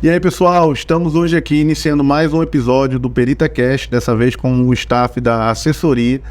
E aí, pessoal, estamos hoje aqui iniciando mais um episódio do PeritaCast, dessa vez com o staff da assessoria,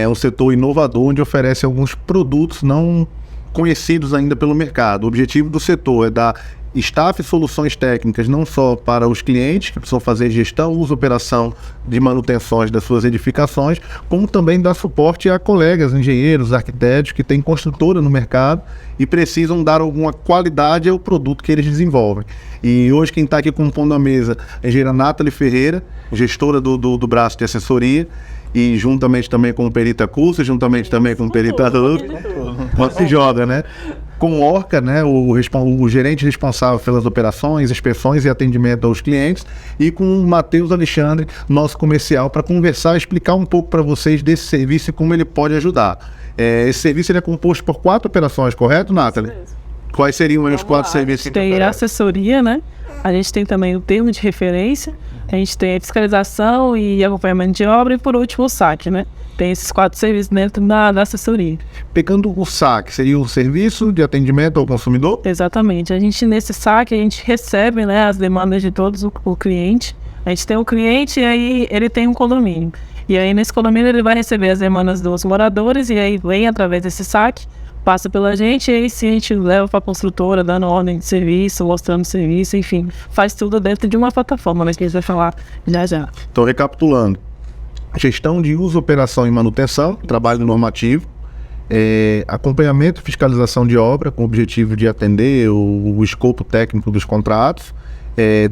um setor inovador onde oferece alguns produtos não conhecidos ainda pelo mercado. O objetivo do setor é dar staff e soluções técnicas não só para os clientes que precisam fazer gestão, uso, operação de manutenções das suas edificações, como também dar suporte a colegas, engenheiros, arquitetos que têm construtora no mercado e precisam dar alguma qualidade ao produto que eles desenvolvem. E hoje quem está aqui compondo a mesa é a engenheira Nathalie Ferreira, gestora do braço de assessoria, e juntamente também com o Perita Curso, juntamente também com o Perita se joga, né? Com o Orca, né, o gerente responsável pelas operações, inspeções e atendimento aos clientes, e com o Matheus Alexandre, nosso comercial, para conversar e explicar um pouco para vocês desse serviço e como ele pode ajudar. Esse serviço ele é composto por 4 operações, correto, Nathalie? Quais seriam os 4 serviços? Tem a assessoria, né? A gente tem também o termo de referência, a gente tem a fiscalização e acompanhamento de obra e, por último, o SAC, né? Tem esses 4 serviços dentro da assessoria. Pegando o SAC, seria o serviço de atendimento ao consumidor? Exatamente. A gente, nesse SAC, a gente recebe, né, as demandas de todos o cliente. A gente tem o cliente e aí ele tem um condomínio. E aí, nesse condomínio, ele vai receber as demandas dos moradores e aí vem através desse SAC, passa pela gente e aí sim a gente leva para a construtora, dando ordem de serviço, mostrando serviço, enfim. Faz tudo dentro de uma plataforma, né, que a gente vai falar já. Então, recapitulando. Gestão de uso, operação e manutenção, trabalho normativo, acompanhamento e fiscalização de obra, com o objetivo de atender o escopo técnico dos contratos.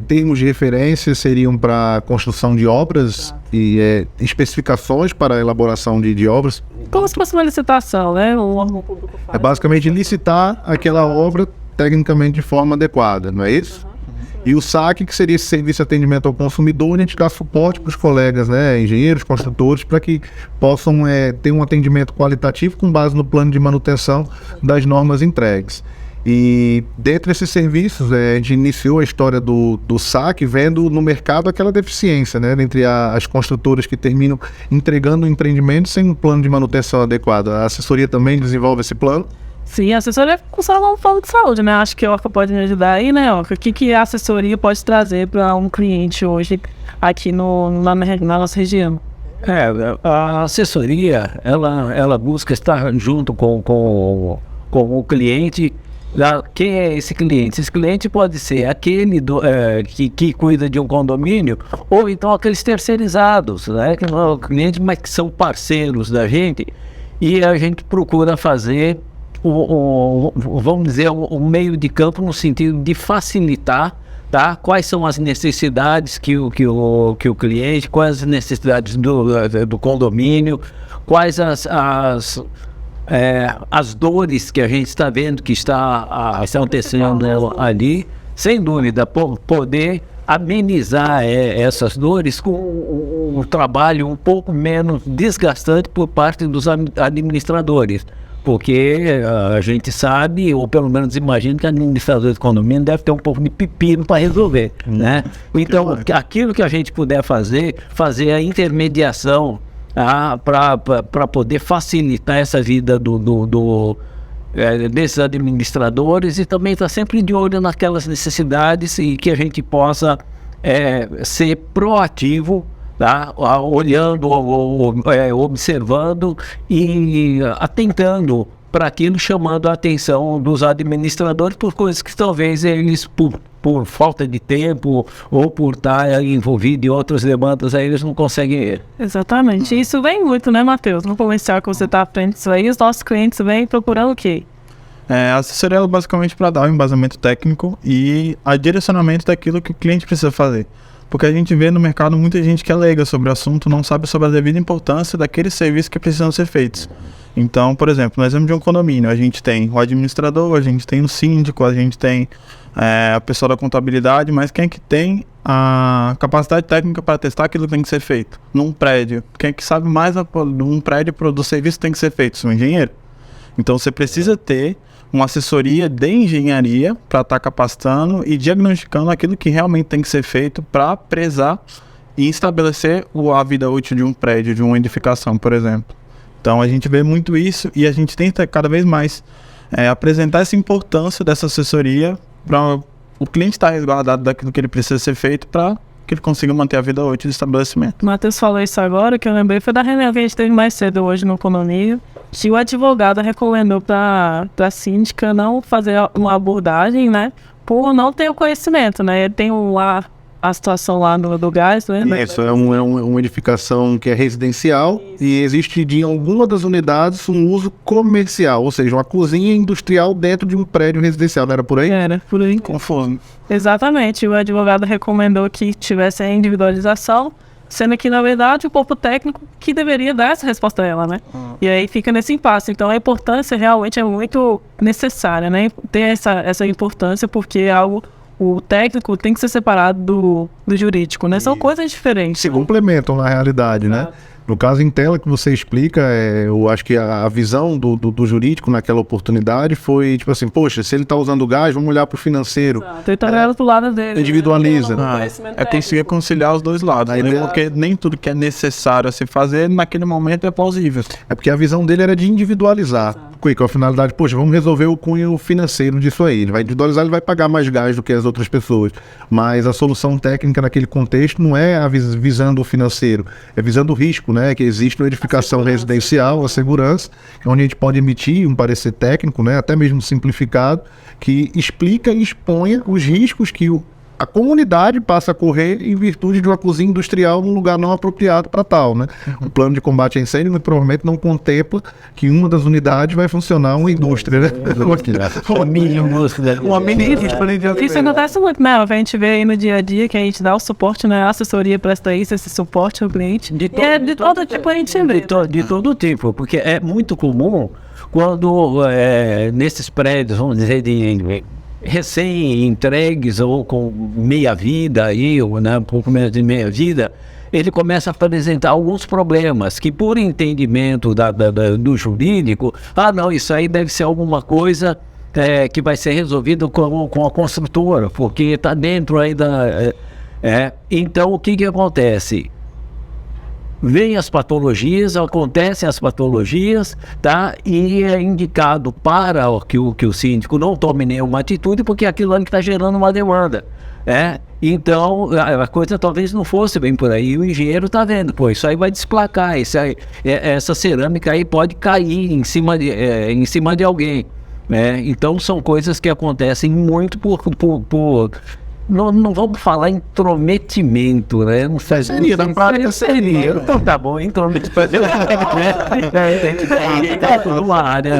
Termos de referência seriam para construção de obras e especificações para a elaboração de obras. Como se fosse uma licitação, né? O órgão público faz. É basicamente licitar aquela obra tecnicamente de forma adequada, não é isso? E o SAC, que seria esse serviço de atendimento ao consumidor, a gente dá suporte para os colegas, né, engenheiros, construtores, para que possam ter um atendimento qualitativo com base no plano de manutenção das normas entregues. E dentro desses serviços, a gente iniciou a história do SAC vendo no mercado aquela deficiência, né, entre as construtoras que terminam entregando o empreendimento sem um plano de manutenção adequado. A assessoria também desenvolve esse plano? Sim, a assessoria funciona como plano de saúde, né? Acho que a Orca pode me ajudar aí, né, Orca? O que a assessoria pode trazer para um cliente hoje aqui na nossa região? A assessoria, ela busca estar junto com o cliente. Quem é esse cliente? Esse cliente pode ser aquele que cuida de um condomínio, ou então aqueles terceirizados, né? Que não é o cliente, mas que são parceiros da gente, e a gente procura fazer vamos dizer, um meio de campo no sentido de facilitar, tá? Quais são as necessidades que o cliente, quais as necessidades do condomínio, quais as dores que a gente está vendo que está acontecendo ali, sem dúvida, poder amenizar essas dores com um trabalho um pouco menos desgastante por parte dos administradores. Porque a gente sabe, ou pelo menos imagina, que a administradora de condomínio deve ter um pouco de pepino para resolver, né? Então, aquilo que a gente puder fazer a intermediação para poder facilitar essa vida desses administradores, e também estar sempre de olho naquelas necessidades e que a gente possa ser proativo, tá? Olhando, observando e atentando para aquilo, chamando a atenção dos administradores por coisas que talvez eles, por falta de tempo ou por estar envolvido em outras demandas, aí eles não conseguem ir. Exatamente. Isso vem muito, né, Matheus? No comercial que você está à frente disso aí, os nossos clientes vêm procurando o quê? A assessoria é basicamente para dar o embasamento técnico e a direcionamento daquilo que o cliente precisa fazer. Porque a gente vê no mercado muita gente que é leiga sobre o assunto, não sabe sobre a devida importância daqueles serviços que precisam ser feitos. Então, por exemplo, no exemplo de um condomínio, a gente tem o administrador, a gente tem o síndico, a gente tem a pessoa da contabilidade, mas quem é que tem a capacidade técnica para testar aquilo que tem que ser feito? Num prédio. Quem é que sabe mais num prédio do serviço que tem que ser feito? O engenheiro. Então, você precisa ter uma assessoria de engenharia para estar capacitando e diagnosticando aquilo que realmente tem que ser feito para prezar e estabelecer a vida útil de um prédio, de uma edificação, por exemplo. Então a gente vê muito isso e a gente tenta cada vez mais apresentar essa importância dessa assessoria para o cliente está resguardado daquilo que ele precisa ser feito para que ele consiga manter a vida útil do estabelecimento. O Matheus falou isso agora, que eu lembrei, foi da reunião que a gente teve mais cedo hoje no condomínio, que o advogado recomendou para a síndica não fazer uma abordagem, né, por não ter o conhecimento, né, ele tem a situação lá do gás, né? Isso, é uma edificação que é residencial e existe em alguma das unidades um uso comercial, ou seja, uma cozinha industrial dentro de um prédio residencial, não era por aí? Era, por aí. Conforme. Exatamente, o advogado recomendou que tivesse a individualização, sendo que, na verdade, o corpo técnico que deveria dar essa resposta a ela, né? E aí fica nesse impasse. Então, a importância realmente é muito necessária, né? Ter essa importância, porque é algo... O técnico tem que ser separado do jurídico, né? São coisas diferentes. Se complementam na realidade, né? No caso em tela que você explica, eu acho que a visão do jurídico naquela oportunidade foi tipo assim, poxa, se ele está usando gás, vamos olhar para o financeiro. Então ele tá olhando pro lado dele. Individualiza. Né? Conseguir conciliar os dois lados, né? Porque nem tudo que é necessário a se fazer naquele momento é plausível. É porque a visão dele era de individualizar. Com a finalidade, poxa, vamos resolver o cunho financeiro disso aí. Ele vai individualizar, ele vai pagar mais gás do que as outras pessoas. Mas a solução técnica naquele contexto não é visando o financeiro, é visando o risco, né? Que existe uma edificação residencial, a segurança, onde a gente pode emitir um parecer técnico, né? Até mesmo simplificado, que explica e exponha os riscos que a comunidade passa a correr em virtude de uma cozinha industrial num lugar não apropriado para tal, né? O plano de combate a incêndio provavelmente não contempla que uma das unidades vai funcionar uma indústria, né? Uma mini indústria. Isso acontece muito, né? A gente vê aí no dia a dia que a gente dá o suporte, né? A assessoria presta isso, esse suporte ao cliente. De todo tipo a gente vê. De todo tipo, porque é muito comum quando nesses prédios, vamos dizer, de recém-entregues ou com meia-vida, ou né, um pouco menos de meia-vida, ele começa a apresentar alguns problemas que, por entendimento do jurídico, não, isso aí deve ser alguma coisa que vai ser resolvido com a construtora, porque está dentro aí da... Então, o que acontece? Vêm as patologias, acontecem as patologias, tá? E é indicado para que o síndico não tome nenhuma atitude, porque aquilo ali está gerando uma demanda. Então, a coisa talvez não fosse bem por aí. O engenheiro está vendo, pô, isso aí vai desplacar, essa cerâmica aí pode cair em cima de alguém. Então, são coisas que acontecem muito por não vamos falar intrometimento, né? Não sei, seria, na prática seria. Então tá bom, intrometimento.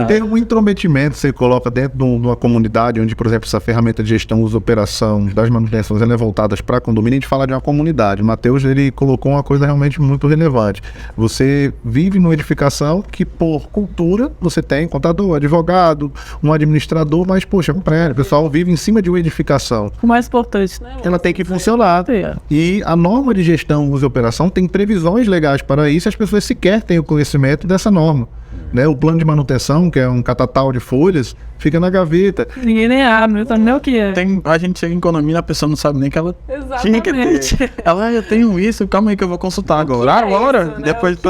O termo intrometimento você coloca dentro de uma comunidade onde, por exemplo, essa ferramenta de gestão, uso, operação das manutenções é voltadas para condomínio, a gente fala de uma comunidade. O Matheus, ele colocou uma coisa realmente muito relevante. Você vive numa edificação que, por cultura, você tem contador, advogado, um administrador, mas, poxa, compreende, o pessoal vive em cima de uma edificação. O mais importante, ela tem que funcionar. E a norma de gestão, uso e operação tem previsões legais para isso, e as pessoas sequer têm o conhecimento dessa norma. Né? O plano de manutenção, que é um catatal de folhas, fica na gaveta. Ninguém nem abre, não sabe nem o que é. A gente chega em economia, a pessoa não sabe nem que ela tinha que ter. Eu tenho isso, calma aí que eu vou consultar agora. Agora? Depois de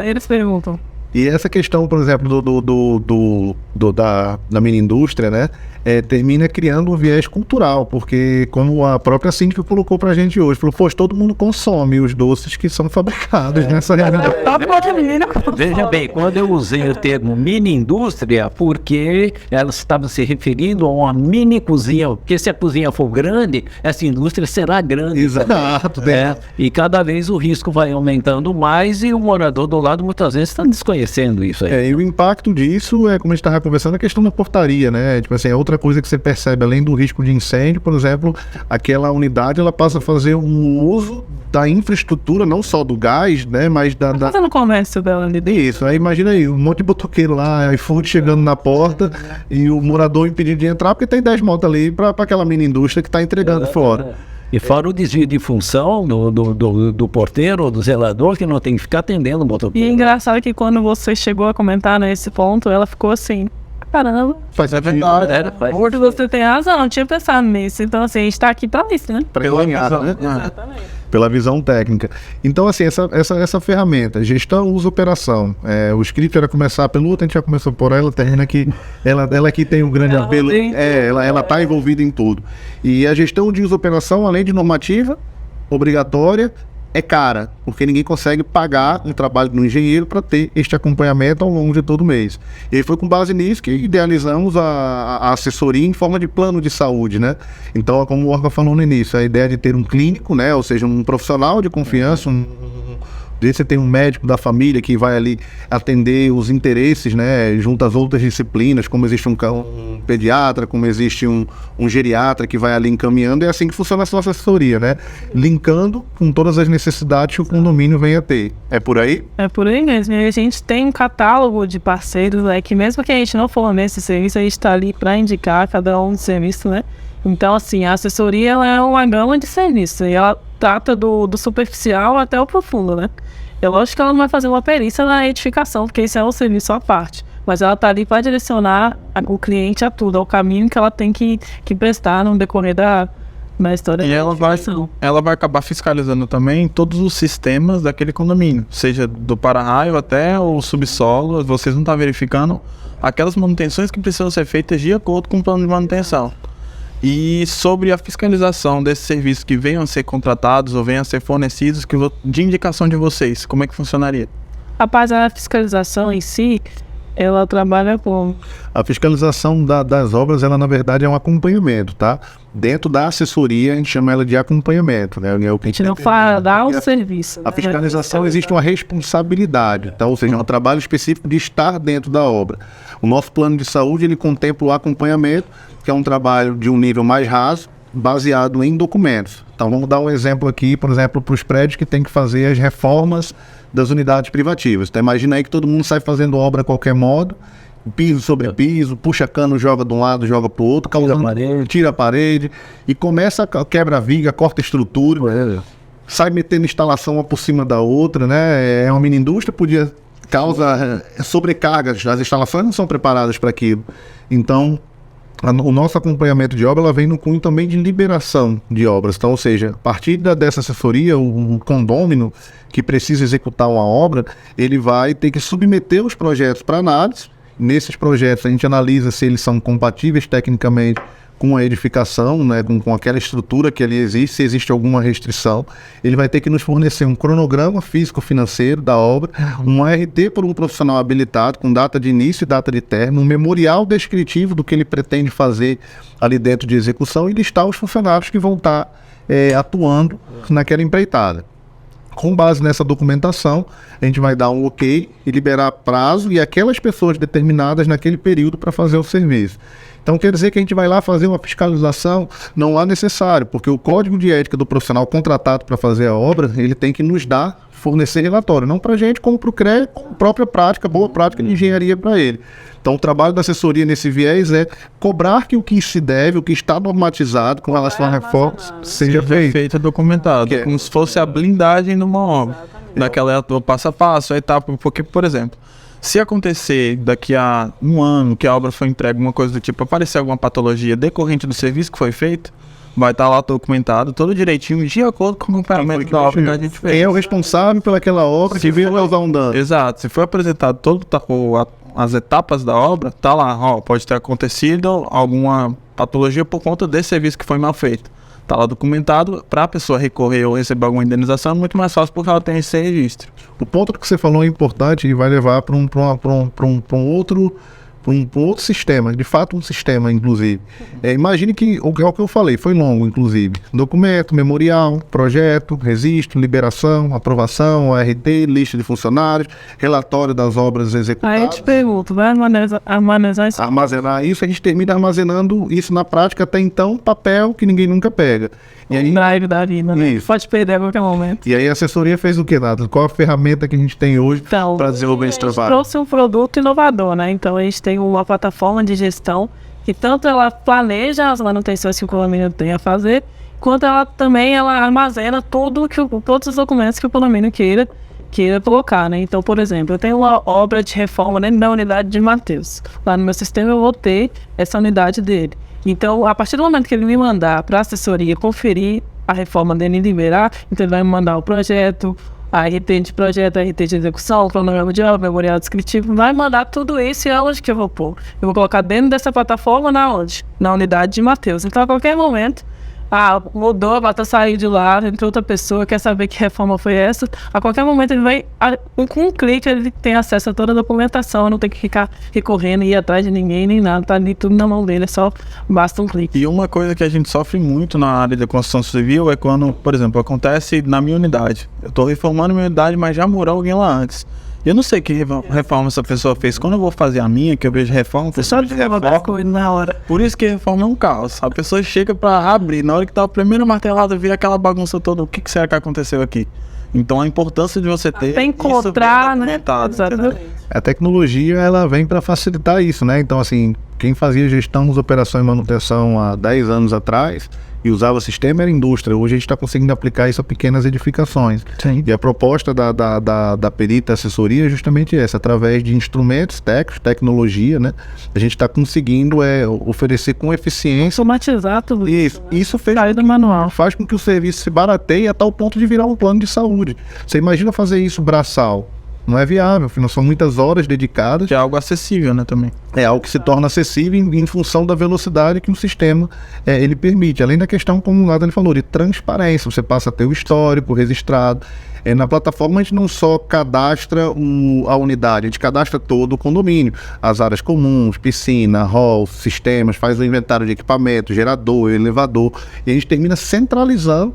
eles perguntam. E essa questão, por exemplo, da mini indústria, né, termina criando um viés cultural, porque como a própria síndica colocou pra gente hoje, falou, poxa, todo mundo consome os doces que são fabricados nessa realidade. Veja bem, quando eu usei o termo mini indústria, porque ela estava se referindo a uma mini cozinha, porque se a cozinha for grande, essa indústria será grande. Exato. E cada vez o risco vai aumentando mais e o morador do lado muitas vezes está desconhecendo isso aí. E o impacto disso como a gente estava conversando, a questão da portaria, né? Tipo assim, outra coisa que você percebe, além do risco de incêndio, por exemplo, aquela unidade, ela passa a fazer um uso da infraestrutura, não só do gás, né? Mas fazendo comércio dela ali dentro. Isso, aí imagina aí, um monte de botoqueiro lá, iFood chegando na porta e o morador impedido de entrar, porque tem 10 motos ali para aquela mini indústria que está entregando fora. E fora o desvio de função do porteiro ou do zelador, que não tem que ficar atendendo o motoqueiro. E é engraçado que quando você chegou a comentar nesse ponto, ela ficou assim, caramba. Faz É verdade. Hoje você tem razão, não tinha pensado nisso. Então, assim, a gente tá aqui pra isso, né? pra ganhar, né? Exatamente. Pela visão técnica. Então, assim, essa ferramenta, gestão, uso, operação. O script era começar pelo outro, a gente já começou por ela, termina que ela que tem um grande Ela apelo. tem- Ela está envolvida em tudo. E a gestão de uso, operação, além de normativa, obrigatória, é cara, porque ninguém consegue pagar um trabalho de um engenheiro para ter este acompanhamento ao longo de todo o mês. E aí foi com base nisso que idealizamos a assessoria em forma de plano de saúde, né? Então, como o Orca falou no início, a ideia de ter um clínico, né? Ou seja, um profissional de confiança, você tem um médico da família que vai ali atender os interesses, né, junto às outras disciplinas, como existe um pediatra, como existe um geriatra que vai ali encaminhando, é assim que funciona a sua assessoria, né? Linkando com todas as necessidades que o condomínio venha a ter. É por aí? É por aí mesmo. E a gente tem um catálogo de parceiros, né? Que mesmo que a gente não for nesse serviço, a gente tá ali para indicar cada um do serviço, né? Então, assim, a assessoria ela é uma gama de serviços. E ela trata do superficial até o profundo, né? É lógico que ela não vai fazer uma perícia na edificação, porque isso é um serviço à parte. Mas ela tá ali para direcionar o cliente a tudo, ao caminho que ela tem que prestar no decorrer da história. E da ela edificação. vai acabar fiscalizando também todos os sistemas daquele condomínio, seja do para-raio até o subsolo. Vocês não estão verificando aquelas manutenções que precisam ser feitas de acordo com o plano de manutenção. E sobre a fiscalização desses serviços que venham a ser contratados ou venham a ser fornecidos, de indicação de vocês, como é que funcionaria? Rapaz, a fiscalização em si, ela trabalha com... A fiscalização das obras, ela na verdade é um acompanhamento, tá? Dentro da assessoria, a gente chama ela de acompanhamento, né? É o que A gente não fala, dá o serviço. A né? fiscalização existe uma responsabilidade, tá? Ou seja, é um trabalho específico de estar dentro da obra. O nosso plano de saúde, ele contempla o acompanhamento, que é um trabalho de um nível mais raso, baseado em documentos. Então vamos dar um exemplo aqui, por exemplo, para os prédios que tem que fazer as reformas das unidades privativas. Então imagina aí que todo mundo sai fazendo obra a qualquer modo, piso sobre piso, puxa cano, joga de um lado, joga para o outro, tira a parede e começa a quebra a viga, corta a estrutura, sai metendo instalação uma por cima da outra, né? É uma mini indústria, causa sobrecargas, as instalações não são preparadas para aquilo. Então, o nosso acompanhamento de obra ela vem no cunho também de liberação de obras. Então, ou seja, a partir dessa assessoria, o condômino que precisa executar uma obra, ele vai ter que submeter os projetos para análise. Nesses projetos, a gente analisa se eles são compatíveis tecnicamente com a edificação, né, com aquela estrutura que ali existe, se existe alguma restrição. Ele vai ter que nos fornecer um cronograma físico-financeiro da obra, um RT por um profissional habilitado, com data de início e data de término, um memorial descritivo do que ele pretende fazer ali dentro de execução e listar os funcionários que vão estar atuando naquela empreitada. Com base nessa documentação, a gente vai dar um ok e liberar prazo e aquelas pessoas determinadas naquele período para fazer o serviço. Então quer dizer que a gente vai lá fazer uma fiscalização? Não há necessário, porque o código de ética do profissional contratado para fazer a obra, ele tem que nos fornecer relatório, não para a gente, como para o CREA, como própria prática, boa prática de engenharia para ele. Então o trabalho da assessoria nesse viés é cobrar que o que se deve, o que está normatizado com relação à reforma, seja feito. Documentado, como se fosse a blindagem de uma obra. Daquela passo a passo, a etapa, porque, por exemplo, se acontecer daqui a um ano que a obra foi entregue, uma coisa do tipo, aparecer alguma patologia decorrente do serviço que foi feito, vai estar lá documentado, todo direitinho, de acordo com o acompanhamento da obra que a gente fez. Quem é o responsável pelaquela obra que veio causar um dano. Exato, se for apresentado as etapas da obra, tá lá, pode ter acontecido alguma patologia por conta desse serviço que foi mal feito. Tá lá documentado, para a pessoa recorrer ou receber alguma indenização é muito mais fácil porque ela tem esse registro. O ponto que você falou é importante e vai levar para um outro sistema, de fato um sistema, inclusive. Imagine que o que eu falei, foi longo, inclusive. Documento, memorial, projeto, registro, liberação, aprovação, RT, lista de funcionários, relatório das obras executadas. Aí eu te pergunto, vai armazenar isso? Armazenar isso, a gente termina armazenando isso na prática, até então, papel que ninguém nunca pega. E aí, drive da vida, né? Isso. Pode perder a qualquer momento. E aí a assessoria fez o que, Nata? Qual a ferramenta que a gente tem hoje Então, para desenvolver esse a gente trabalho? trouxe um produto inovador, né? Então a gente tem uma plataforma de gestão que tanto ela planeja as manutenções que o condomínio tem a fazer, quanto ela armazena todos os documentos que o condomínio queira queira colocar, né? Então, por exemplo, eu tenho uma obra de reforma dentro da unidade de Matheus. Lá no meu sistema eu vou ter essa unidade dele. Então, a partir do momento que ele me mandar para a assessoria conferir a reforma dele e liberar, então ele vai me mandar o projeto, a RT de projeto, a RT de execução, o cronograma de obra, memorial descritivo, vai mandar tudo isso e aonde que eu vou pôr? Eu vou colocar dentro dessa plataforma na onde? Na unidade de Matheus. Então, a qualquer momento, mudou, a Matheus saiu de lá, entrou outra pessoa, quer saber que reforma foi essa, a qualquer momento ele vai, com um clique, ele tem acesso a toda a documentação, não tem que ficar recorrendo e ir atrás de ninguém, nem nada, tá ali tudo na mão dele, basta um clique. E uma coisa que a gente sofre muito na área da construção civil é quando, por exemplo, acontece na minha unidade. Eu tô reformando minha unidade, mas já morou alguém lá antes. Eu não sei que reforma essa pessoa fez. Quando eu vou fazer a minha, que eu vejo reforma, eu só de reforma na hora. Por isso que reforma é um caos. A pessoa chega pra abrir, na hora que tá a primeira martelada, vira aquela bagunça toda. O que será que aconteceu aqui? Então a importância de você ter tem que encontrar, né? Exatamente. A tecnologia, ela vem para facilitar isso, né? Então, assim, quem fazia gestão de operação e manutenção há 10 anos atrás e usava o sistema era indústria. Hoje a gente está conseguindo aplicar isso a pequenas edificações. Sim. E a proposta da perita assessoria é justamente essa, através de instrumentos técnicos, tecnologia, né? A gente está conseguindo oferecer com eficiência. Automatizar tudo Isso. Isso do manual. faz com que o serviço se barateie a tal ponto de virar um plano de saúde. Você imagina fazer isso braçal? Não é viável, afinal são muitas horas dedicadas. Que é algo acessível, né, também. É algo que se torna acessível em função da velocidade que o sistema ele permite. Além da questão, como o Nathan falou, de transparência. Você passa a ter o histórico registrado. Na plataforma a gente não só cadastra a unidade, a gente cadastra todo o condomínio. As áreas comuns, piscina, hall, sistemas, faz o inventário de equipamento, gerador, elevador. E a gente termina centralizando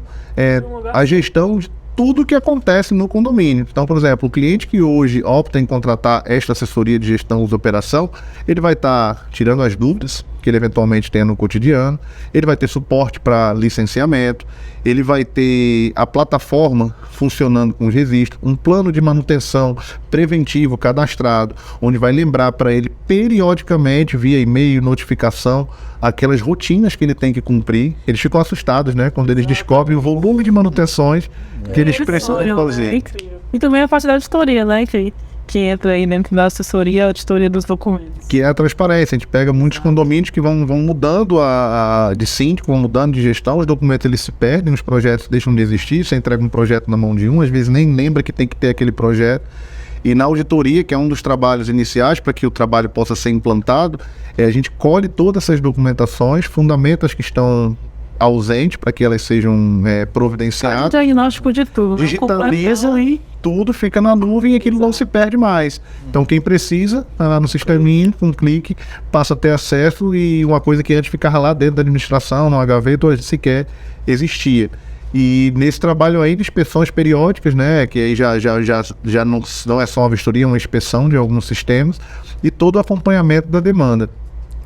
a gestão de tudo que acontece no condomínio. Então, por exemplo, o cliente que hoje opta em contratar esta assessoria de gestão de operação, ele vai estar tirando as dúvidas que ele eventualmente tenha no cotidiano, ele vai ter suporte para licenciamento, ele vai ter a plataforma funcionando com os registros, um plano de manutenção preventivo cadastrado, onde vai lembrar para ele periodicamente, via e-mail, notificação, aquelas rotinas que ele tem que cumprir. Eles ficam assustados, né, quando eles descobrem o volume de manutenções que eles precisam fazer. E também a parte da auditoria, né, que entra aí dentro da assessoria, a auditoria dos documentos. Que é a transparência. A gente pega muitos condomínios que vão mudando de síndico, vão mudando de gestão, os documentos eles se perdem, os projetos deixam de existir, você entrega um projeto na mão de um, às vezes nem lembra que tem que ter aquele projeto. E na auditoria, que é um dos trabalhos iniciais para que o trabalho possa ser implantado, a gente colhe todas essas documentações, fundamenta as que estão ausentes para que elas sejam providenciadas. Faz o diagnóstico de tudo. Digitaliza e tudo fica na nuvem e aquilo não se perde mais. Então quem precisa, tá lá no sisteminha, com um clique, passa a ter acesso, e uma coisa que antes ficava lá dentro da administração, numa gaveta, hoje sequer existia. E nesse trabalho aí de inspeções periódicas, né, que aí já não é só uma vistoria, é uma inspeção de alguns sistemas, e todo o acompanhamento da demanda.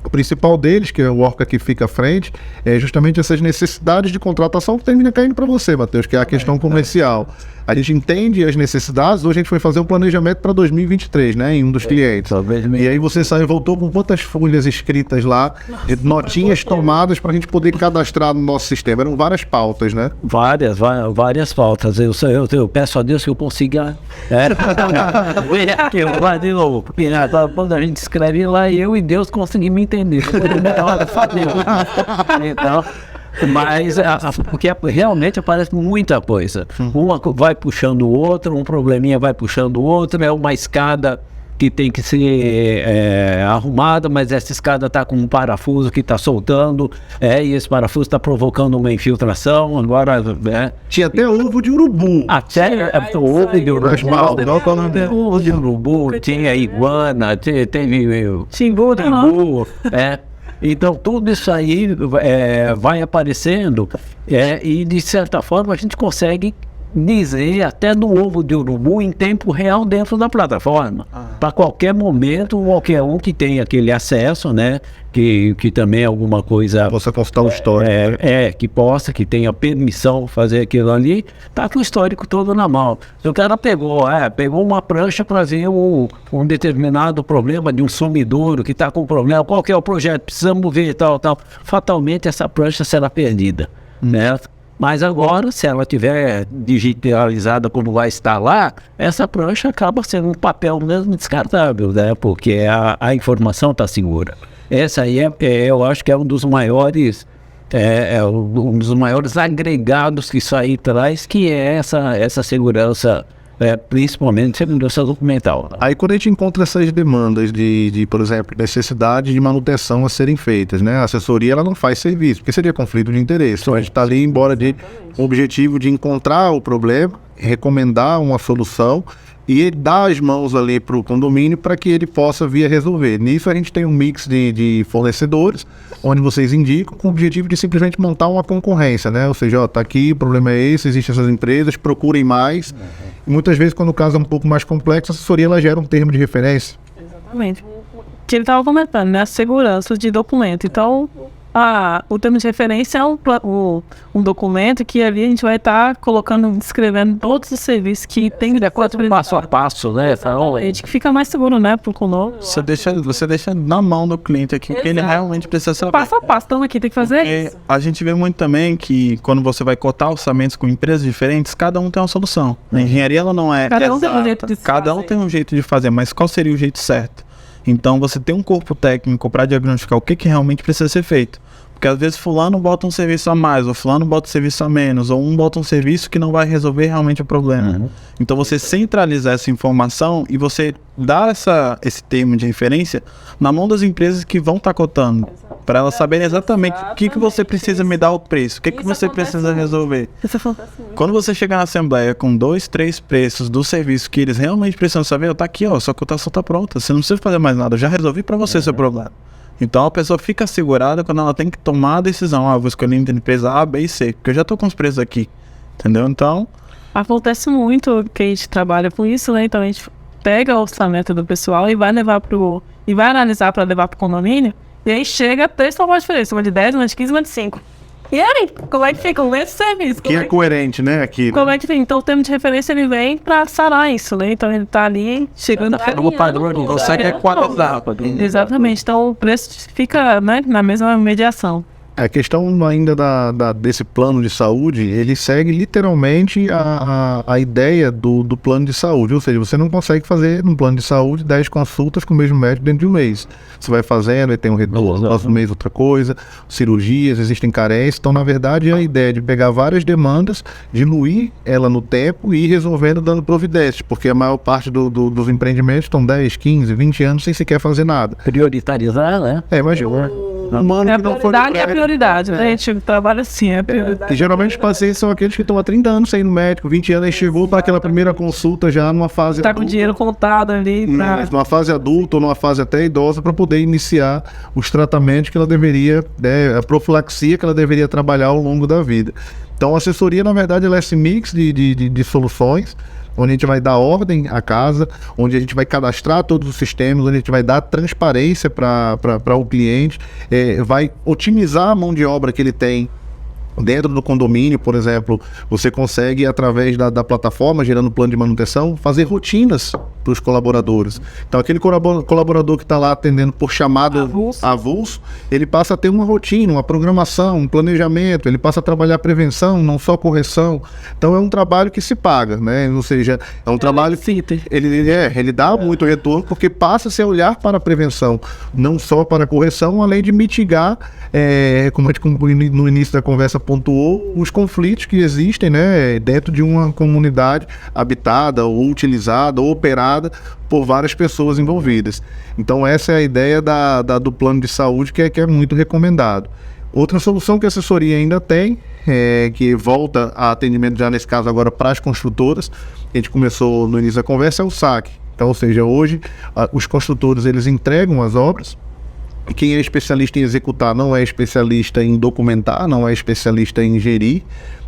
O principal deles, que é o Orca que fica à frente, é justamente essas necessidades de contratação que termina caindo para você, Matheus, que é a questão comercial. A gente entende as necessidades, hoje a gente foi fazer um planejamento para 2023, né, em um dos clientes. E aí você voltou com quantas folhas escritas lá, notinhas tomadas para a gente poder cadastrar no nosso sistema. Eram várias pautas, né? Várias pautas. Eu peço a Deus que eu consiga. Quando a gente escreve lá, eu e Deus conseguimos me entender. Então. Mas porque realmente aparece muita coisa. Uma vai puxando o outro, um probleminha vai puxando o outro, é uma escada que tem que ser arrumada, mas essa escada está com um parafuso que está soltando, e esse parafuso está provocando uma infiltração. Agora, tinha até ovo de urubu. Até ovo de urubu, tinha iguana, teve timbu. Então, tudo isso aí vai aparecendo e, de certa forma, a gente consegue dizer até do ovo de urubu em tempo real dentro da plataforma. Para qualquer momento, qualquer um que tenha aquele acesso, né, que também alguma coisa... Possa consultar o histórico. Que tenha permissão de fazer aquilo ali, tá com o histórico todo na mão. Se o cara pegou uma prancha para ver um determinado problema de um sumidouro que está com problema, qual que é o projeto, precisamos ver tal, fatalmente essa prancha será perdida, né? Mas agora, se ela tiver digitalizada como vai estar lá, essa prancha acaba sendo um papel mesmo descartável, né? Porque a informação está segura. Essa aí eu acho que é um dos maiores um dos maiores agregados que isso aí traz, que é essa segurança, principalmente segurança documental. Aí quando a gente encontra essas demandas de, por exemplo, necessidade de manutenção a serem feitas, né? A assessoria ela não faz serviço, porque seria conflito de interesse. Então a gente está ali embora com o objetivo de encontrar o problema, recomendar uma solução e dar as mãos ali para o condomínio para que ele possa vir a resolver. Nisso a gente tem um mix de fornecedores, onde vocês indicam com o objetivo de simplesmente montar uma concorrência, né? Ou seja, tá aqui, o problema é esse, existem essas empresas, procurem mais. E muitas vezes, quando o caso é um pouco mais complexo, a assessoria ela gera um termo de referência. Exatamente. Que ele estava comentando, né? A segurança de documento. Então, o termo de referência é um documento que ali a gente vai estar descrevendo todos os serviços que tem de acordo com passo a passo, né? Que fica mais seguro, né, pro conosco. Você deixa na mão do cliente aqui o que ele realmente precisa saber. Passo a passo, então aqui tem que fazer isso. A gente vê muito também que quando você vai cotar orçamentos com empresas diferentes, cada um tem uma solução. A engenharia ela não é Cada um tem um jeito de Cada um tem um jeito de fazer, mas qual seria o jeito certo? Então você tem um corpo técnico para diagnosticar o que realmente precisa ser feito. Porque às vezes fulano bota um serviço a mais, ou fulano bota um serviço a menos, ou um bota um serviço que não vai resolver realmente o problema. Então você centralizar essa informação e você dar esse termo de referência na mão das empresas que vão estar cotando. Para elas saberem exatamente o que você precisa me dar o preço, o que você precisa resolver. Isso acontece muito. Quando você chegar na assembleia com 2, 3 preços do serviço que eles realmente precisam saber, tá aqui, ó, sua cotação tá pronta, você não precisa fazer mais nada, eu já resolvi para você seu problema. Então a pessoa fica segurada quando ela tem que tomar a decisão, vou escolher entre a empresa A, B e C, porque eu já tô com os preços aqui, entendeu? Então... Acontece muito que a gente trabalha com isso, né? Então a gente pega o orçamento do pessoal e vai analisar para levar pro condomínio, e aí chega 3 tamanhos diferentes, uma de 10, uma de 15, uma de 5. E aí, como é que fica o mesmo serviço? Que é coerente, né? Aqui, como é que fica? Então o termo de referência ele vem para sarar isso, né? Então ele tá ali chegando o padrão consegue equalizar. Exatamente, então o preço fica, né, na mesma mediação. A questão ainda desse plano de saúde, ele segue literalmente a ideia do plano de saúde. Ou seja, você não consegue fazer num plano de saúde 10 consultas com o mesmo médico dentro de um mês. Você vai fazendo, e tem um retorno, no próximo mês outra coisa, cirurgias, existem carências. Então, na verdade, a ideia é de pegar várias demandas, diluir ela no tempo e ir resolvendo dando providências. Porque a maior parte dos empreendimentos estão 10, 15, 20 anos sem sequer fazer nada. Priorizar, né? Imagina. A prioridade é a prioridade, né? A gente trabalha assim, é a prioridade. E geralmente os pacientes são aqueles que estão há 30 anos sem ir no médico, 20 anos, aí chegou para aquela primeira consulta já numa fase Tá adulta, com dinheiro contado ali numa fase adulta ou numa fase até idosa, para poder iniciar os tratamentos que ela deveria, a profilaxia que ela deveria trabalhar ao longo da vida. Então a assessoria, na verdade, ela é esse mix de soluções, onde a gente vai dar ordem à casa, onde a gente vai cadastrar todos os sistemas, onde a gente vai dar transparência para o cliente, vai otimizar a mão de obra que ele tem dentro do condomínio. Por exemplo, você consegue, através da plataforma, gerando plano de manutenção, fazer rotinas para os colaboradores. Então, aquele colaborador que está lá atendendo por chamada avulso, ele passa a ter uma rotina, uma programação, um planejamento, ele passa a trabalhar prevenção, não só correção. Então, é um trabalho que se paga, né? Ou seja, é um trabalho que ele dá muito retorno, porque passa-se a olhar para a prevenção, não só para a correção, além de mitigar, como a gente no início da conversa pontuou, os conflitos que existem, né, dentro de uma comunidade habitada ou utilizada ou operada por várias pessoas envolvidas. Então essa é a ideia do plano de saúde que é muito recomendado. Outra solução que a assessoria ainda tem, que volta a atendimento já nesse caso agora para as construtoras, que a gente começou no início da conversa, é o SAC. Então, ou seja, hoje os construtores eles entregam as obras. Quem é especialista em executar não é especialista em documentar, não é especialista em gerir.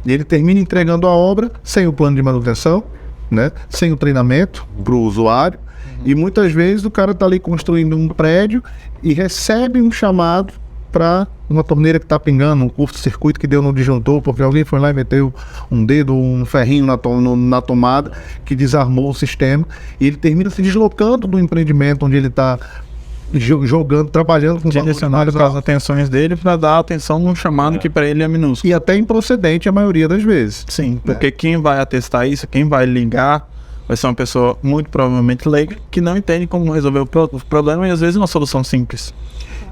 Ele termina entregando a obra sem o plano de manutenção, né? Sem o treinamento para o usuário. E muitas vezes o cara está ali construindo um prédio e recebe um chamado para uma torneira que está pingando, um curto-circuito que deu no disjuntor, porque alguém foi lá e meteu um dedo, um ferrinho na tomada, que desarmou o sistema. E ele termina se deslocando do empreendimento onde ele está jogando, trabalhando com direcionado para as atenções dele para dar atenção num chamado que para ele é minúsculo. e até improcedente a maioria das vezes. Sim, porque quem vai atestar isso, quem vai ligar, vai ser uma pessoa muito provavelmente leiga que não entende como resolver o problema e às vezes uma solução simples.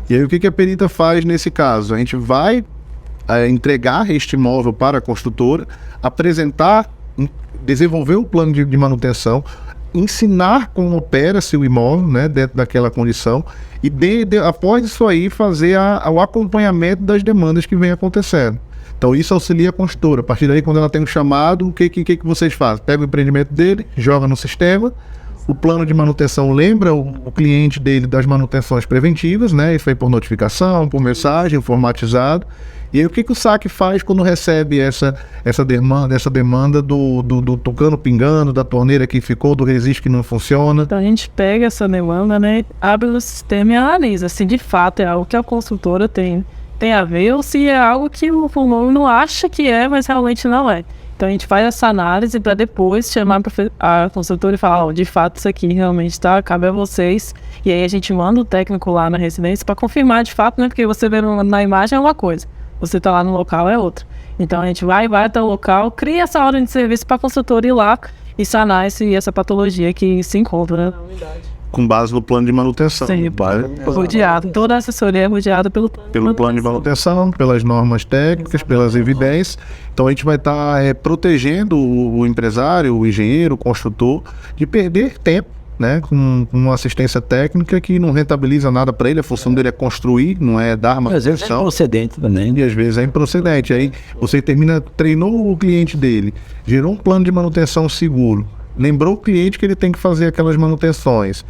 E aí o que a perita faz nesse caso? A gente vai entregar este imóvel para a construtora, apresentar, desenvolver um plano de manutenção, ensinar como opera-se o imóvel, né, dentro daquela condição, e após isso aí fazer o acompanhamento das demandas que vem acontecendo. Então isso auxilia a construtora. A partir daí, quando ela tem um chamado, o que vocês fazem? Pega o empreendimento dele, joga no sistema, o plano de manutenção lembra o cliente dele das manutenções preventivas, né? Isso aí por notificação, por mensagem, formatizado. E aí o que o SAC faz quando recebe essa demanda do tocando pingando, da torneira que ficou, do resistor que não funciona? Então a gente pega essa demanda, né, abre no sistema e analisa se de fato é algo que a consultora tem a ver ou se é algo que o fulano não acha que é, mas realmente não é. Então a gente faz essa análise para depois chamar a consultora e falar, de fato isso aqui realmente cabe a vocês. E aí a gente manda o técnico lá na residência para confirmar de fato, né? Porque você vê na imagem é uma coisa, você tá lá no local é outra. Então a gente vai até o local, cria essa ordem de serviço para a consultora ir lá e sanar essa patologia que se encontra, né, na unidade. Com base no plano de manutenção. Sim, rodeado. Toda a assessoria é rodeada pelo plano de manutenção, pelas normas técnicas, pelas evidências. Então a gente vai estar protegendo o empresário, o engenheiro, o construtor, de perder tempo, né, com uma assistência técnica que não rentabiliza nada para ele. A função dele é construir, não é dar manutenção. Às vezes é improcedente também. E às vezes é improcedente. Aí você treinou o cliente dele, gerou um plano de manutenção seguro, lembrou o cliente que ele tem que fazer aquelas manutenções.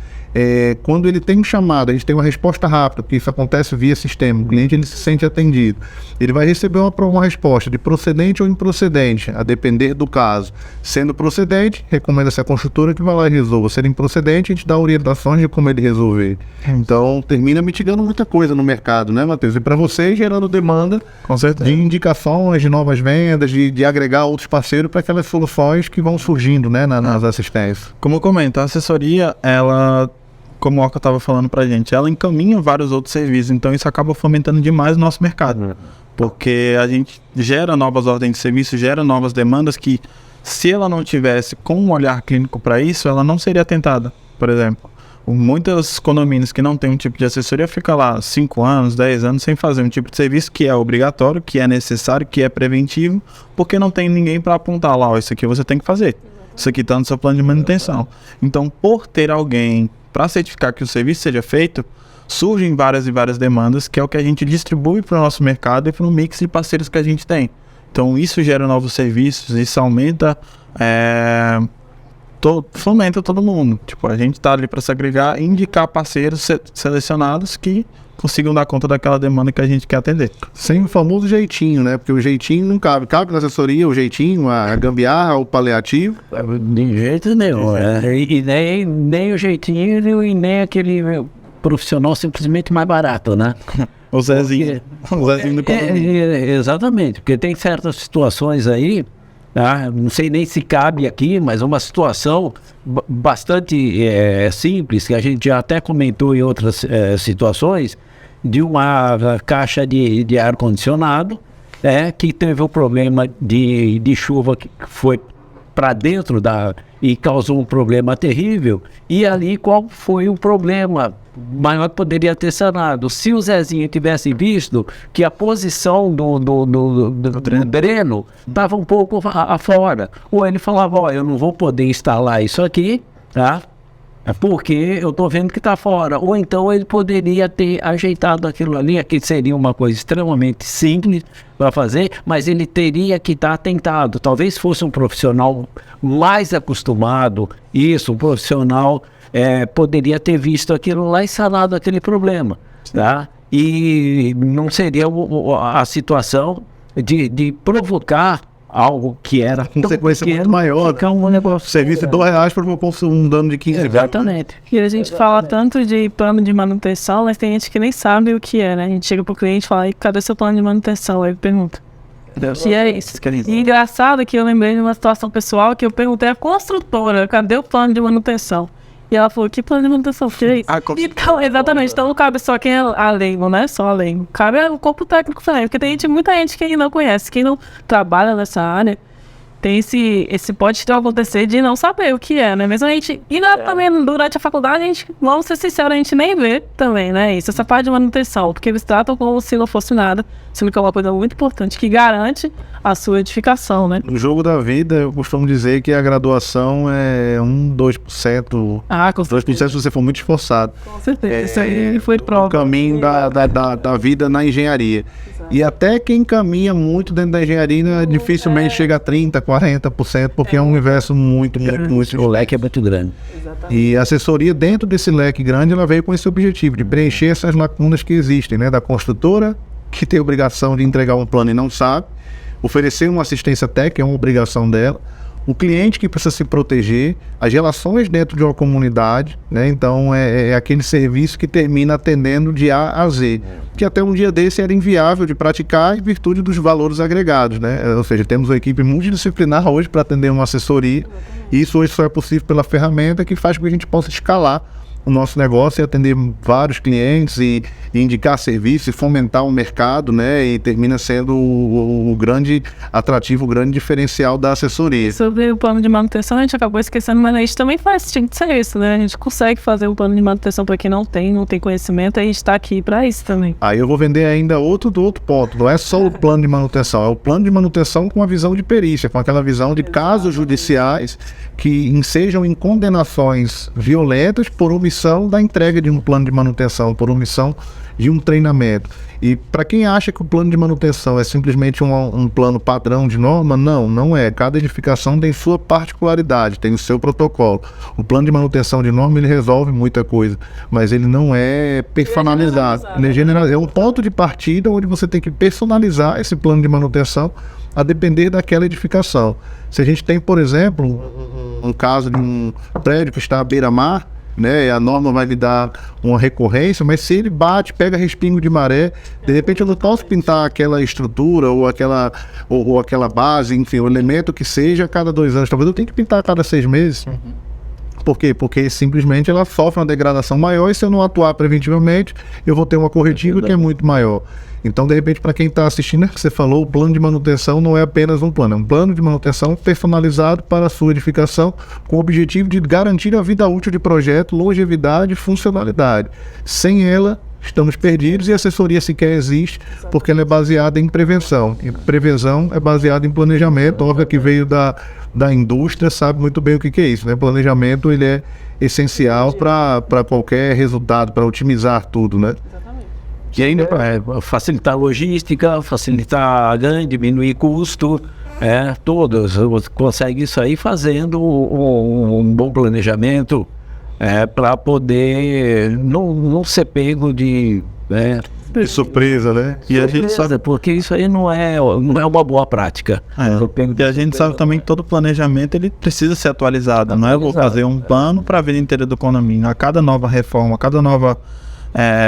Quando ele tem um chamado, a gente tem uma resposta rápida, porque isso acontece via sistema, o cliente ele se sente atendido. Ele vai receber uma resposta de procedente ou improcedente, a depender do caso. Sendo procedente, recomenda-se a construtora que vai lá e resolva. Sendo improcedente, a gente dá orientações de como ele resolver. Então, termina mitigando muita coisa no mercado, né, Matheus? E para vocês, gerando demanda Com certeza. de indicações, de novas vendas, de agregar outros parceiros para aquelas soluções que vão surgindo, né, nas assistências. Como eu comento, a assessoria, ela, como o Oca estava falando pra gente, ela encaminha vários outros serviços, então isso acaba fomentando demais o nosso mercado, porque a gente gera novas ordens de serviço, gera novas demandas que, se ela não tivesse com um olhar clínico para isso, ela não seria atentada. Por exemplo, muitas condomínios que não tem um tipo de assessoria ficam lá 5 anos, 10 anos sem fazer um tipo de serviço que é obrigatório, que é necessário, que é preventivo, porque não tem ninguém para apontar lá, isso aqui você tem que fazer, isso aqui está no seu plano de manutenção. Então, por ter alguém para certificar que o serviço seja feito, surgem várias e várias demandas, que é o que a gente distribui para o nosso mercado e para o mix de parceiros que a gente tem. Então isso gera novos serviços, isso aumenta, fomenta todo mundo. Tipo, a gente está ali para se agregar e indicar parceiros selecionados que consigam dar conta daquela demanda que a gente quer atender. Sem o famoso jeitinho, né? Porque o jeitinho não cabe. Cabe na assessoria o jeitinho, a gambiarra, o paliativo. De jeito nenhum. E nem o jeitinho e nem aquele profissional simplesmente mais barato, né? O Zezinho. O Zezinho do condomínio. Exatamente, porque tem certas situações aí, não sei nem se cabe aqui, mas uma situação bastante simples, que a gente já até comentou em outras situações, de uma caixa de ar-condicionado, que teve o problema de chuva que foi para dentro e causou um problema terrível. E ali qual foi o problema maior que poderia ter sanado? Se o Zezinho tivesse visto que a posição do dreno estava um pouco afora, ou ele falava, eu não vou poder instalar isso aqui, tá? Porque eu estou vendo que está fora. Ou então ele poderia ter ajeitado aquilo ali, que seria uma coisa extremamente simples para fazer, mas ele teria que estar atentado. Talvez fosse um profissional mais acostumado, um profissional poderia ter visto aquilo lá e sanado aquele problema, tá? E não seria a situação de provocar algo que era consequência muito maior. Um negócio, serviço de R$2 provocou um dano de 15 reais. Exatamente. E a gente fala tanto de plano de manutenção, mas tem gente que nem sabe o que é, né? A gente chega pro cliente e fala, cadê seu plano de manutenção? Aí ele pergunta. E é isso. E engraçado que eu lembrei de uma situação pessoal que eu perguntei à construtora, cadê o plano de manutenção? E ela falou, que plano de manutenção? Que é isso? Então, exatamente. Então não cabe só quem é a leigo, né? Só a leigo. Cabe o corpo técnico também. Porque tem muita gente que não conhece. Quem não trabalha nessa área, tem esse pode acontecer de não saber o que é, né? Mesmo a gente... E também, durante a faculdade, a gente, vamos ser sinceros, a gente nem vê também, né? Isso, essa parte de manutenção. Porque eles tratam como se não fosse nada. Sendo que é uma coisa muito importante, que garante a sua edificação, né? No jogo da vida, eu costumo dizer que a graduação é 2%. Ah, com certeza. 2% se você for muito esforçado. Com certeza. Isso aí foi prova. O caminho da vida na engenharia. E até quem caminha muito dentro da engenharia dificilmente chega a 30%, 40%, porque é um universo muito. O leque é muito grande. E a assessoria, dentro desse leque grande, ela veio com esse objetivo de preencher essas lacunas que existem, né? Da construtora, que tem a obrigação de entregar um plano e não sabe, oferecer uma assistência técnica, é uma obrigação dela, o cliente que precisa se proteger, as relações dentro de uma comunidade, né? Então é aquele serviço que termina atendendo de A a Z, que até um dia desse era inviável de praticar em virtude dos valores agregados, né? Ou seja, temos uma equipe multidisciplinar hoje para atender uma assessoria, e isso hoje só é possível pela ferramenta que faz com que a gente possa escalar o nosso negócio e atender vários clientes e indicar serviço e fomentar o mercado, né? E termina sendo o grande atrativo, o grande diferencial da assessoria. Sobre o plano de manutenção, a gente acabou esquecendo, mas a gente também tinha que ser isso, né? A gente consegue fazer um plano de manutenção para quem não tem conhecimento, e a gente está aqui para isso também. Aí eu vou vender ainda outro ponto, não é só o plano de manutenção, é o plano de manutenção com a visão de perícia, com aquela visão de casos judiciais que ensejam em condenações violentas por omissão da entrega de um plano de manutenção, por omissão de um treinamento. E para quem acha que o plano de manutenção é simplesmente um plano padrão de norma, não é. Cada edificação tem sua particularidade, tem o seu protocolo. O plano de manutenção de norma, ele resolve muita coisa, mas ele não é personalizado. Ele é generalizado. É um ponto de partida onde você tem que personalizar esse plano de manutenção a depender daquela edificação. Se a gente tem, por exemplo, um caso de um prédio que está à beira-mar, né, a norma vai lhe dar uma recorrência, mas se ele bate, pega respingo de maré, de repente eu não posso pintar aquela estrutura ou aquela base, enfim, o elemento que seja a cada 2 anos, talvez eu tenha que pintar a cada 6 meses. Por quê? Porque simplesmente ela sofre uma degradação maior e se eu não atuar preventivamente, eu vou ter uma corretiva que é muito maior. Então, de repente, para quem está assistindo, que você falou, o plano de manutenção não é apenas um plano, é um plano de manutenção personalizado para a sua edificação, com o objetivo de garantir a vida útil de projeto, longevidade e funcionalidade. Sem ela, estamos perdidos e a assessoria sequer existe, porque ela é baseada em prevenção. E prevenção é baseada em planejamento, óbvio que veio da indústria, sabe muito bem o que é isso, né? Planejamento, ele é essencial para qualquer resultado, para otimizar tudo, né? E ainda facilitar a logística, facilitar a ganho, diminuir custo, todos. Você consegue isso aí fazendo um bom planejamento para poder não ser pego de surpresa, né? E a gente sabe, porque isso aí não é uma boa prática. E a gente sabe também que todo planejamento ele precisa ser atualizado. Não é vou fazer um plano para a vida inteira do condomínio. A cada nova reforma, a cada nova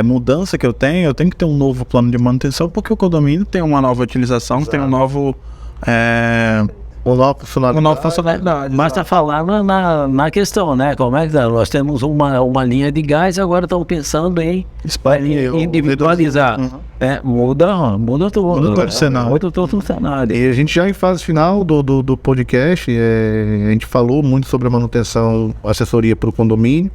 mudança que eu tenho que ter um novo plano de manutenção, porque o condomínio tem uma nova utilização, tem um novo uma nova funcionalidade. Mas está falando na questão, né? Como é que nós temos uma linha de gás e agora estamos pensando em individualizar. Muda todo. Muda todo o cenário. Muda todo o cenário. E a gente já em fase final do podcast, a gente falou muito sobre a manutenção, assessoria para o condomínio,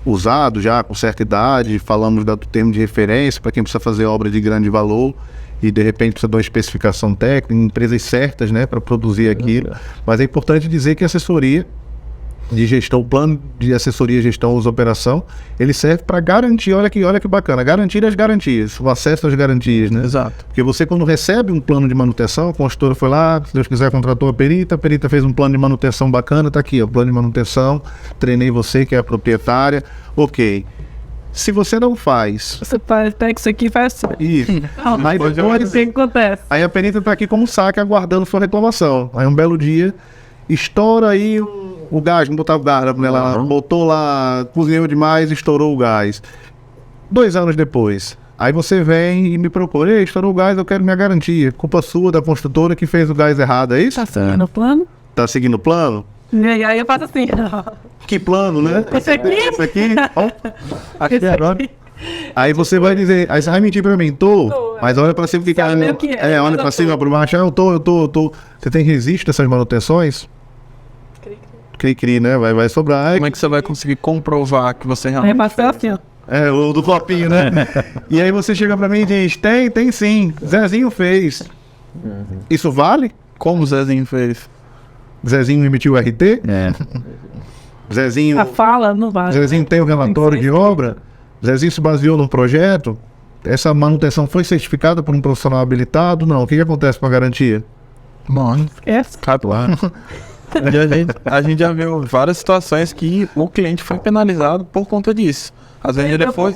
usado já com certa idade, falamos do termo de referência para quem precisa fazer obra de grande valor e de repente precisa de uma especificação técnica, empresas certas, né, para produzir aquilo. Mas é importante dizer que a assessoria de gestão, o plano de assessoria, gestão, uso, operação, ele serve para garantir, olha que bacana, garantir as garantias, o acesso às garantias, né? Exato. Porque você, quando recebe um plano de manutenção, a construtora foi lá, se Deus quiser, contratou a perita fez um plano de manutenção bacana, tá aqui, o plano de manutenção, treinei você, que é a proprietária, ok. Se você não faz... Você pega isso aqui e faz assim. Isso. Aí Pode ser que acontece. Aí a perita tá aqui como saque, aguardando sua reclamação. Aí um belo dia, estoura aí o gás, não botava o gás, ela botou lá, cozinhou demais, estourou o gás. 2 anos depois, aí você vem e me procura, ei, estourou o gás, eu quero minha garantia. Culpa sua, da construtora que fez o gás errado, é isso? Tá seguindo o plano? Tá seguindo o plano? E aí eu faço assim. Que plano, né? Esse aqui? Esse aqui, ó. Aqui Esse agora. aqui. Aí você vai dizer, aí você vai mentir pra mim, tô, mas olha pra cima o que Sabe o que é? olha pra cima, pra baixo, eu tô. Você tem registro dessas manutenções? Cri, né? Vai sobrar. Como é que você vai conseguir comprovar que você Aí eu realmente... faço assim, ó. É, o do copinho, né? E aí você chega pra mim e diz, tem sim, Zezinho fez. Isso vale? Como o Zezinho fez? Zezinho emitiu o RT? É. Zezinho, A fala não vale. Zezinho tem o relatório de obra? Zezinho se baseou num projeto? Essa manutenção foi certificada por um profissional habilitado? Não. O que acontece com a garantia? Mano, Essa. claro. A gente já viu várias situações que o cliente foi penalizado por conta disso. Às vezes ele foi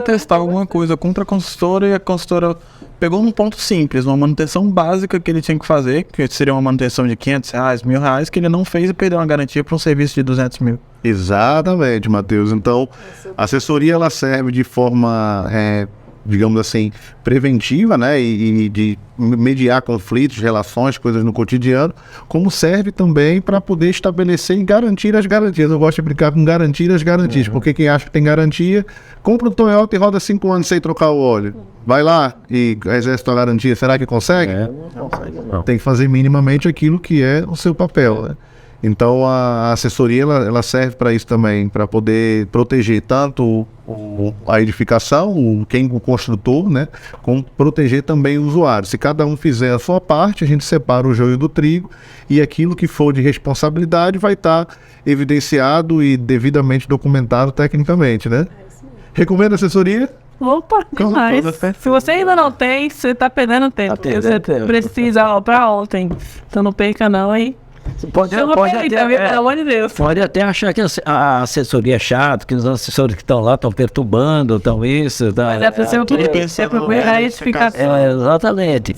testar alguma coisa contra a consultora e a consultora pegou num ponto simples, uma manutenção básica que ele tinha que fazer, que seria uma manutenção de R$500, R$1.000, que ele não fez e perdeu uma garantia para um serviço de 200 mil. Exatamente, Matheus. Então, a assessoria ela serve de forma, digamos assim, preventiva, né? E de mediar conflitos, relações, coisas no cotidiano, como serve também para poder estabelecer e garantir as garantias. Eu gosto de brincar com garantir as garantias, porque quem acha que tem garantia, compra um Toyota e roda 5 anos sem trocar o óleo. Vai lá e exerce a garantia. Será que consegue? Não consegue, não. Tem que fazer minimamente aquilo que é o seu papel, né? Então a assessoria ela serve para isso também, para poder proteger tanto a edificação, o construtor, né, como proteger também o usuário. Se cada um fizer a sua parte, a gente separa o joio do trigo e aquilo que for de responsabilidade vai estar evidenciado e devidamente documentado tecnicamente, né? Recomenda assessoria? Opa, demais. Se você ainda não tem, você tá perdendo tempo. Tá perdendo Você tempo. precisa, ó, pra ontem. Então não perca não, hein? Pode Chama pra ele, pelo amor de Deus. Pode até achar que a assessoria é chata, que os assessores que estão lá estão perturbando, estão isso. Tá, Mas é pra você procurar a edificação. exatamente.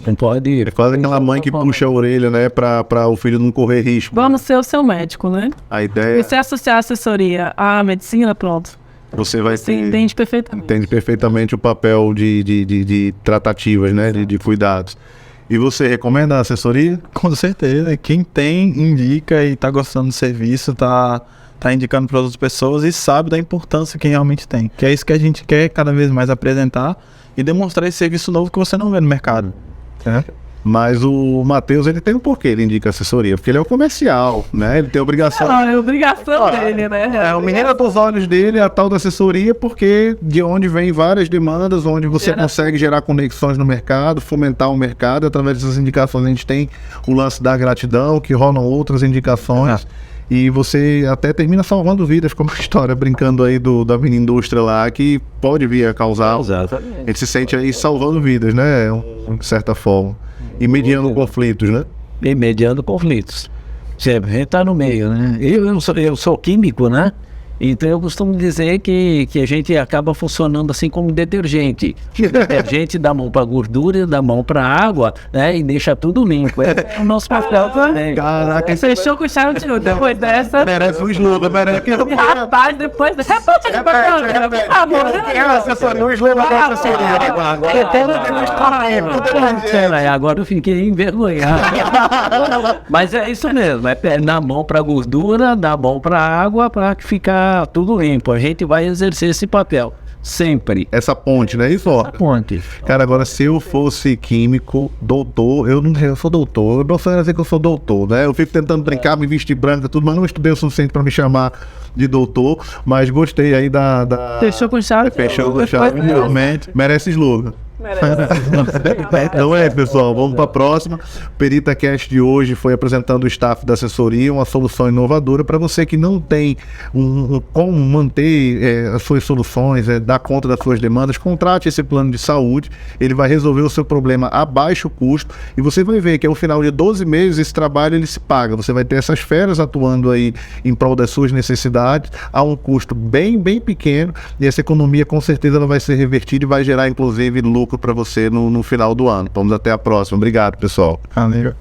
Não pode. É quase aquela mãe que puxa a orelha, né, para o filho não correr risco. Vamos ser o seu médico, né? A ideia E se associar a assessoria à medicina, pronto. você vai Você ter... entende perfeitamente. Entende perfeitamente o papel de tratativas, né? De cuidados. E você recomenda a assessoria? Com certeza. Quem tem, indica e tá gostando do serviço, tá indicando para outras pessoas e sabe da importância que realmente tem. Que é isso que a gente quer cada vez mais apresentar e demonstrar esse serviço novo que você não vê no mercado. Mas o Matheus, ele tem um porquê, ele indica assessoria, porque ele é o comercial, né? Ele tem a obrigação. Não, é obrigação dele, né? É, o menino dos olhos dele é a tal da assessoria, porque de onde vem várias demandas, onde você consegue gerar conexões no mercado, fomentar o mercado, através dessas indicações a gente tem o lance da gratidão, que rolam outras indicações, e você até termina salvando vidas, como a história, brincando aí da mini indústria lá, que pode vir a causar, Exatamente. a gente se sente aí salvando vidas, né, de certa forma, e mediando conflitos, né? E mediando conflitos. A gente está no meio, né? Eu sou químico, né? Então eu costumo dizer que a gente acaba funcionando assim como detergente. Detergente dá mão para gordura, dá mão para água, né? E deixa tudo limpo. É o nosso papel também. Caraca, Fechou com chave de ouro. Depois dessa. merece um slogan, merece. Rapaz, depois dessa. Repete. Amor, O slogan da assessoria. Agora eu fiquei envergonhado. Mas é isso mesmo. É dar mão para gordura, dar mão para água, para ficar tudo limpo. A gente vai exercer esse papel. Sempre. Essa ponte, né? Isso, ó. Ponte. Cara, agora se eu fosse químico, doutor, eu sou doutor, eu não sei dizer que eu sou doutor, né? Eu fico tentando brincar, me vestir branca, tudo, mas não estudei o suficiente pra me chamar de doutor, mas gostei aí da... Fechou com chave. Fechou com chave, realmente. Merece slogan. Então pessoal, vamos para a próxima. Perita Cast de hoje foi apresentando o staff da assessoria, uma solução inovadora para você que não tem como manter as suas soluções, dar conta das suas demandas. Contrate esse plano de saúde, ele vai resolver o seu problema a baixo custo e você vai ver que ao final de 12 meses esse trabalho ele se paga. Você vai ter essas feras atuando aí em prol das suas necessidades a um custo bem pequeno e essa economia com certeza ela vai ser revertida e vai gerar inclusive lucro para você no final do ano. Vamos até a próxima. Obrigado, pessoal. Valeu.